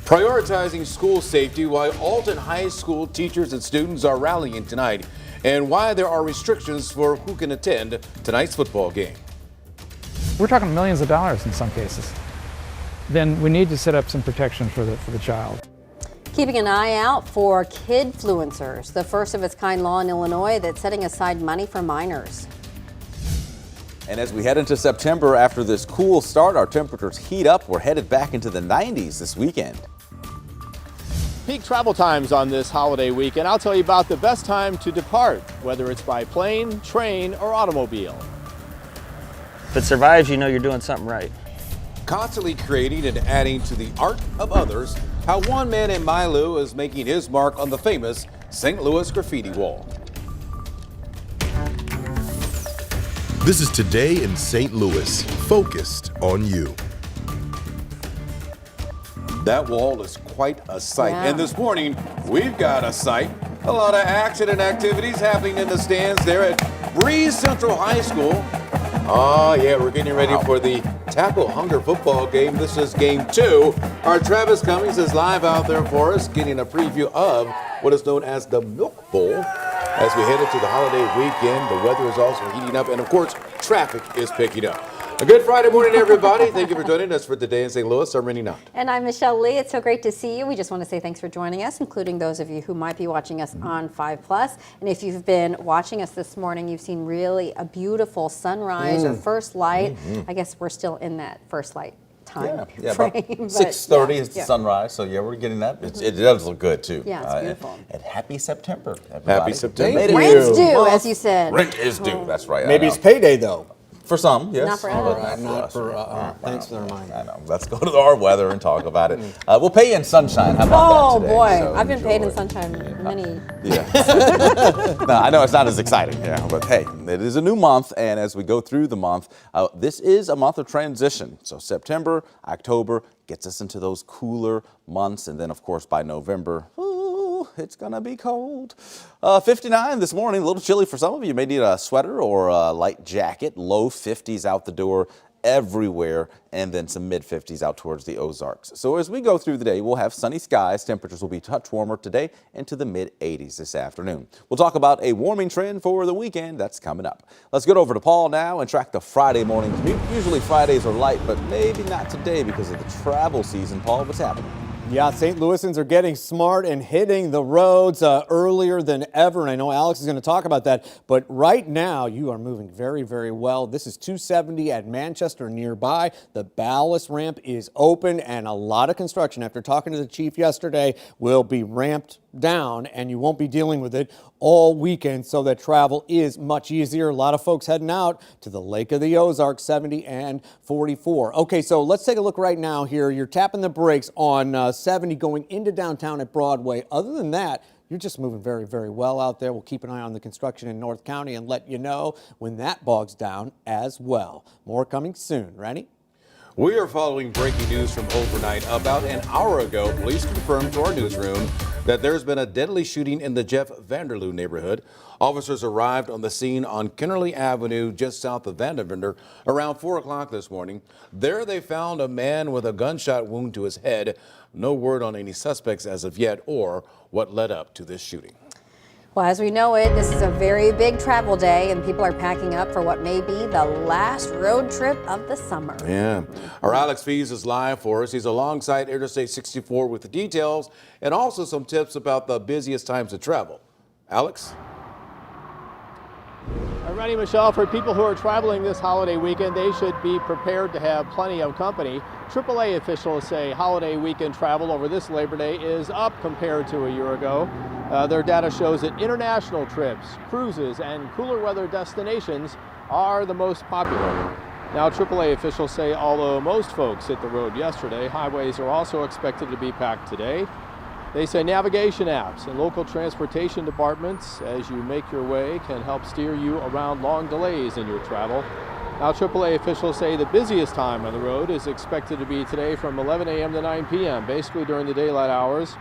Prioritizing school safety while Alton High School teachers and students are rallying tonight, and why there are restrictions for who can attend tonight's football game. We're talking millions of dollars in some cases. Then we need to set up some protection for the child. Keeping an eye out for Kidfluencers, the first of its kind law in Illinois that's setting aside money for minors. And as we head into September after this cool start, our temperatures heat up. We're headed back into the 90s this weekend. Peak travel times on this holiday weekend. I'll tell you about the best time to depart, whether it's by plane, train, or automobile. If it survives, you know you're doing something right. Constantly creating and adding to the art of others, how one man in Milo is making his mark on the famous St. Louis graffiti wall. This is Today in St. Louis, focused on you. That wall is quite a sight. Yeah. And this morning, we've got a sight. A lot of action and activities happening in the stands there at Breeze Central High School. Oh, yeah, we're getting ready for the Tackle Hunger football game. This is game 2. Our Travis Cummings is live out there for us, getting a preview of what is known as the Milk Bowl. As we head into the holiday weekend, the weather is also heating up, and of course, traffic is picking up. A good Friday morning, everybody. Thank you for joining us for Today in St. Louis. I'm Rennie Knott. And I'm Michelle Lee. It's so great to see you. We just want to say thanks for joining us, including those of you who might be watching us on 5+. And if you've been watching us this morning, you've seen really a beautiful sunrise or first light. I guess we're still in that first light time frame. About 6:30 is the sunrise, so yeah, we're getting that. It does look good too. Yeah, it's beautiful. And happy September, everybody. Happy September. Rent's due, as you said. Rent is due. That's right. Maybe it's payday, though. For some, yes. Not for us. Thanks for the reminder. I know. Let's go to our weather and talk about it. We'll pay you in sunshine. How about that today? Boy, So I've been paid in enjoy. sunshine many. Yeah. No, I know it's not as exciting, but hey, it is a new month, and as we go through the month, this is a month of transition. So September, October gets us into those cooler months, and then of course by November, it's gonna be cold. 59 this morning, a little chilly for some of you. You may need a sweater or a light jacket. Low 50s out the door everywhere, and then some mid 50s out towards the Ozarks. So as we go through the day, we'll have sunny skies. Temperatures will be a touch warmer today into the mid 80s this afternoon. We'll talk about a warming trend for the weekend that's coming up. Let's get over to Paul now and track the Friday morning commute. Usually Fridays are light, but maybe not today because of the travel season. Paul, what's happening? Yeah, St. Louisans are getting smart and hitting the roads earlier than ever, and I know Alex is going to talk about that, but right now you are moving very, very well. This is 270 at Manchester nearby. The ballast ramp is open, and a lot of construction, after talking to the chief yesterday, will be ramped down, and you won't be dealing with it all weekend, so that travel is much easier. A lot of folks heading out to the Lake of the Ozarks, 70 and 44. Okay, so let's take a look right now here. You're tapping the brakes on 70 going into downtown at Broadway. Other than that, you're just moving very, very well out there. We'll keep an eye on the construction in North County and let you know when that bogs down as well. More coming soon. Ready? We are following breaking news from overnight. About an hour ago, police confirmed to our newsroom that there's been a deadly shooting in the Jeff Vanderloo neighborhood. Officers arrived on the scene on Kennerly Avenue, just south of Vanderbilt, around 4 o'clock this morning. There they found a man with a gunshot wound to his head. No word on any suspects as of yet or what led up to this shooting. Well, as we know it, this is a very big travel day, and people are packing up for what may be the last road trip of the summer. Yeah. Our Alex Fees is live for us. He's alongside Interstate 64 with the details and also some tips about the busiest times to travel. Alex? Ready, Michelle, for people who are traveling this holiday weekend, they should be prepared to have plenty of company. AAA officials say holiday weekend travel over this Labor Day is up compared to a year ago. Their data shows that international trips, cruises, and cooler weather destinations are the most popular. Now, AAA officials say although most folks hit the road yesterday, highways are also expected to be packed today. They say navigation apps and local transportation departments, as you make your way, can help steer you around long delays in your travel. Now, AAA officials say the busiest time on the road is expected to be today from 11 a.m. to 9 p.m., basically during the daylight hours.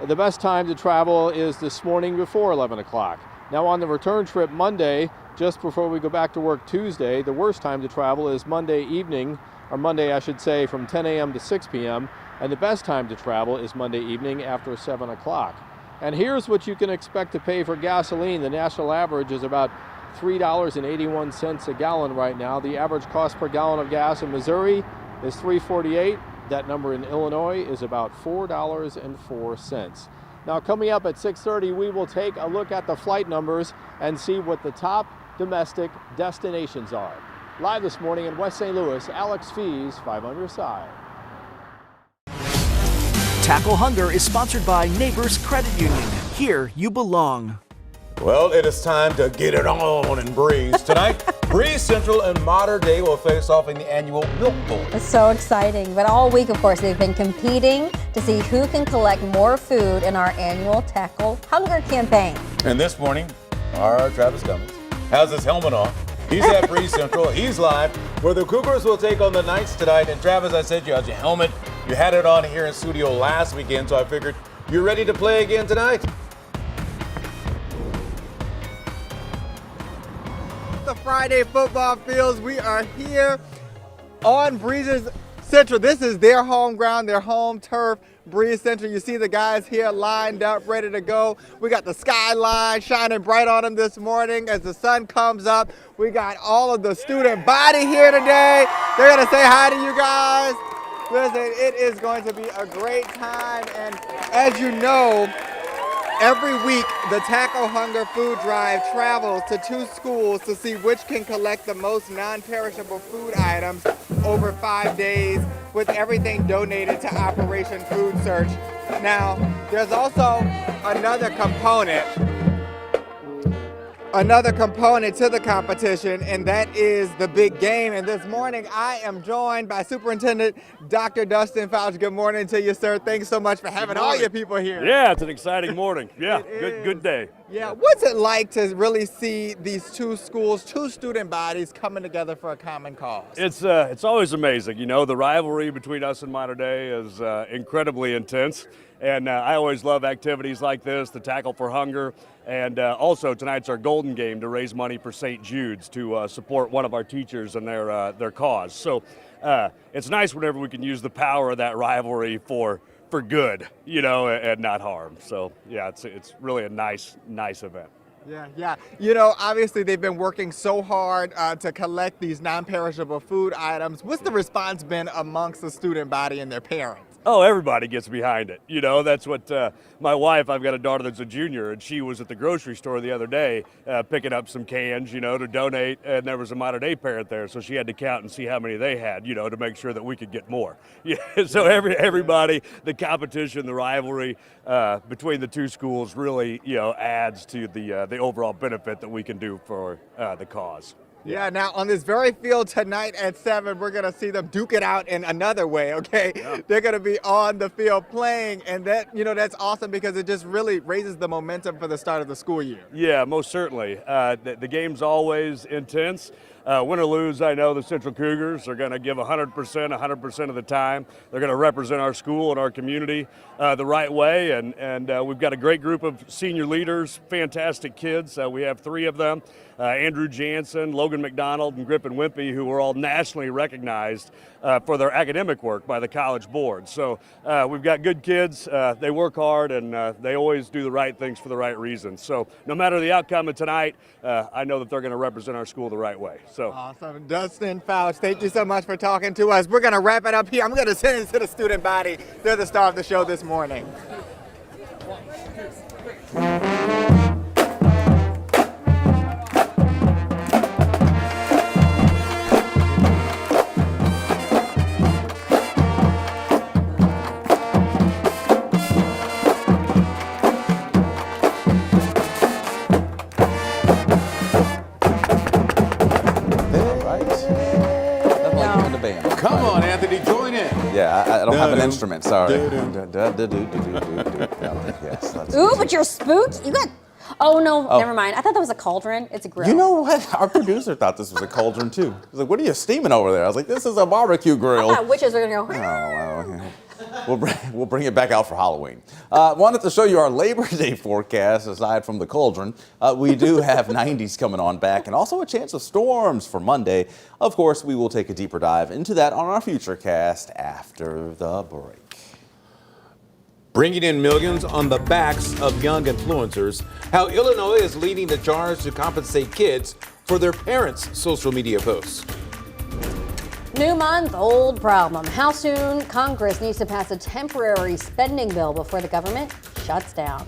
The best time to travel is this morning before 11 o'clock. Now, on the return trip Monday, just before we go back to work Tuesday, the worst time to travel is Monday evening, or Monday, I should say, from 10 a.m. to 6 p.m. and the best time to travel is Monday evening after 7 o'clock. And here's what you can expect to pay for gasoline. The national average is about $3.81 a gallon right now. The average cost per gallon of gas in Missouri is $3.48. That number in Illinois is about $4.04. Now, coming up at 6:30, we will take a look at the flight numbers and see what the top domestic destinations are. Live this morning in West St. Louis, Alex Fees, 5 on your side. Tackle Hunger is sponsored by Neighbors Credit Union. Here you belong. Well, it is time to get it on in Breeze. Tonight, Breeze Central and Mater Dei will face off in the annual Milk Bowl. It's so exciting. But all week, of course, they've been competing to see who can collect more food in our annual Tackle Hunger campaign. And this morning, our Travis Cummins has his helmet on. He's at Breeze Central. He's live where the Cougars will take on the Knights tonight. And Travis, I said you had your helmet. You had it on here in studio last weekend, so I figured you're ready to play again tonight. The Friday football fields. We are here on Breeze Central. This is their home ground, their home turf, Breeze Central. You see the guys here lined up, ready to go. We got the skyline shining bright on them this morning as the sun comes up. We got all of the student body here today. They're going to say hi to you guys. Listen, it is going to be a great time. And as you know, every week, the Tackle Hunger Food Drive travels to 2 schools to see which can collect the most non-perishable food items over 5 days, with everything donated to Operation Food Search. Now, there's also another component to the competition, and that is the big game. And this morning, I am joined by Superintendent Dr. Dustin Fouch. Good morning to you, sir. Thanks so much for having all your people here. Yeah, it's an exciting morning. Yeah, good day. Yeah, what's it like to really see these 2 schools, 2 student bodies coming together for a common cause? It's always amazing. You know, the rivalry between us and Mater Dei is incredibly intense. And I always love activities like this, the Tackle for Hunger. And also tonight's our Golden Game to raise money for St. Jude's to support one of our teachers and their cause. So it's nice whenever we can use the power of that rivalry for good, you know, and not harm. So yeah, it's really a nice event. Yeah. You know, obviously they've been working so hard to collect these non-perishable food items. What's the response been amongst the student body and their parents? Oh, everybody gets behind it. You know, that's what my wife, I've got a daughter that's a junior, and she was at the grocery store the other day picking up some cans, you know, to donate, and there was a Mater Dei parent there, so she had to count and see how many they had, you know, to make sure that we could get more. Yeah, so everybody, the competition, the rivalry between the 2 schools really, you know, adds to the overall benefit that we can do for the cause. Yeah, now on this very field tonight at 7, we're going to see them duke it out in another way, okay? Yeah. They're going to be on the field playing, and that, you know, that's awesome because it just really raises the momentum for the start of the school year. Yeah, most certainly. The game's always intense. Win or lose, I know the Central Cougars are going to give 100% of the time. They're going to represent our school and our community the right way, and we've got a great group of senior leaders, fantastic kids. We have 3 of them, Andrew Jansen, Logan McDonald, and Griffin Wimpy, who are all nationally recognized for their academic work by the College Board. So we've got good kids. They work hard, and they always do the right things for the right reasons. So no matter the outcome of tonight, I know that they're going to represent our school the right way. So. Awesome. Dustin Fouch, thank you so much for talking to us. We're going to wrap it up here. I'm going to send it to the student body. They're the star of the show this morning. Come on, Anthony, join in. Yeah, I don't have an instrument, sorry. Yes, Ooh, but you're spooked. You got. Oh no, never mind. I thought that was a cauldron. It's a grill. You know what? Our producer thought this was a cauldron too. He was like, "What are you steaming over there?" I was like, "This is a barbecue grill." I thought witches were gonna go. Oh, well, we'll bring it back out for Halloween. Wanted to show you our Labor Day forecast. Aside from the cauldron, we do have 90s coming on back, and also a chance of storms for Monday. Of course, we will take a deeper dive into that on our future cast after the break. bringing in millions on the backs of young influencers. How Illinois is leading the charge to compensate kids for their parents' social media posts. New month, old problem. How soon Congress needs to pass a temporary spending bill before the government shuts down.